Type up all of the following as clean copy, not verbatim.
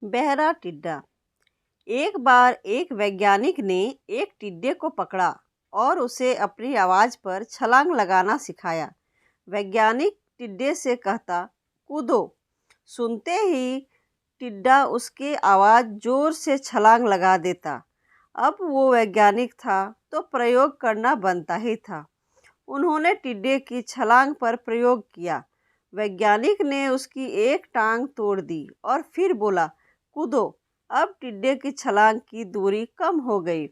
बहरा टिड्डा। एक बार एक वैज्ञानिक ने एक टिड्डे को पकड़ा और उसे अपनी आवाज़ पर छलांग लगाना सिखाया। वैज्ञानिक टिड्डे से कहता, कूदो। सुनते ही टिड्डा उसकी आवाज़ जोर से छलांग लगा देता। अब वो वैज्ञानिक था तो प्रयोग करना बनता ही था। उन्होंने टिड्डे की छलांग पर प्रयोग किया। वैज्ञानिक ने उसकी एक टांग तोड़ दी और फिर बोला, कूदो। अब टिड्डे की छलांग की दूरी कम हो गई।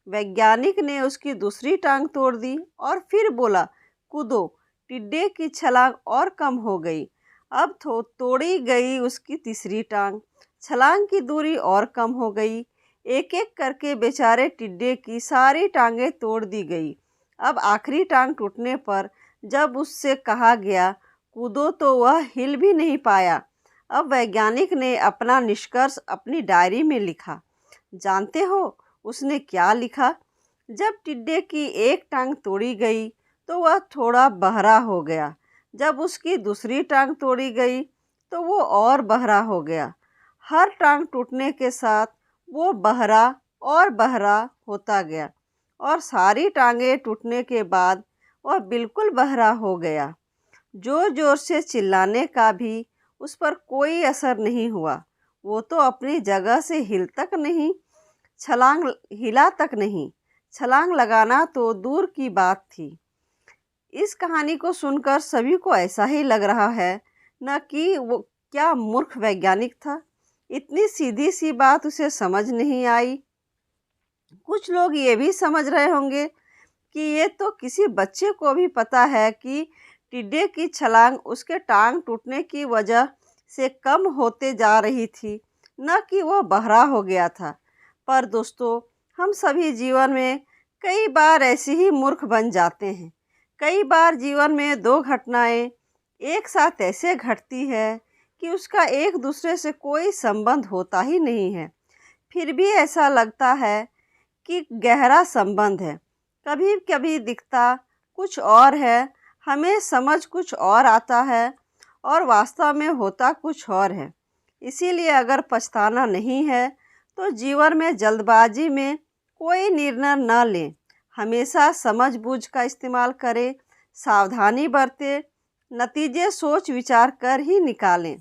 वैज्ञानिक ने उसकी दूसरी टांग तोड़ दी और फिर बोला, कूदो। टिड्डे की छलांग और कम हो गई। अब तोड़ी गई उसकी तीसरी टांग। छलांग की दूरी और कम हो गई। एक एक करके बेचारे टिड्डे की सारी टांगें तोड़ दी गई। अब आखिरी टांग टूटने पर जब उससे कहा गया कूदो तो वह हिल भी नहीं पाया। अब वैज्ञानिक ने अपना निष्कर्ष अपनी डायरी में लिखा। जानते हो उसने क्या लिखा? जब टिड्डे की एक टांग तोड़ी गई तो वह थोड़ा बहरा हो गया। जब उसकी दूसरी टांग तोड़ी गई तो वो और बहरा हो गया। हर टांग टूटने के साथ वो बहरा और बहरा होता गया और सारी टांगें टूटने के बाद वह बिल्कुल बहरा हो गया। जोर जोर से चिल्लाने का भी उस पर कोई असर नहीं हुआ। वो तो अपनी जगह से हिला तक नहीं। छलांग लगाना तो दूर की बात थी। इस कहानी को सुनकर सभी को ऐसा ही लग रहा है न कि वो क्या मूर्ख वैज्ञानिक था। इतनी सीधी सी बात उसे समझ नहीं आई। कुछ लोग ये भी समझ रहे होंगे कि ये तो किसी बच्चे को भी पता है कि टिड्डे की छलांग उसके टांग टूटने की वजह से कम होते जा रही थी, न कि वह बहरा हो गया था। पर दोस्तों, हम सभी जीवन में कई बार ऐसे ही मूर्ख बन जाते हैं। कई बार जीवन में दो घटनाएं एक साथ ऐसे घटती है कि उसका एक दूसरे से कोई संबंध होता ही नहीं है। फिर भी ऐसा लगता है कि गहरा संबंध है। कभी कभी दिखता कुछ और है, हमें समझ कुछ और आता है और वास्तव में होता कुछ और है। इसीलिए अगर पछताना नहीं है तो जीवन में जल्दबाजी में कोई निर्णय न लें। हमेशा समझबूझ का इस्तेमाल करें, सावधानी बरतें, नतीजे सोच विचार कर ही निकालें।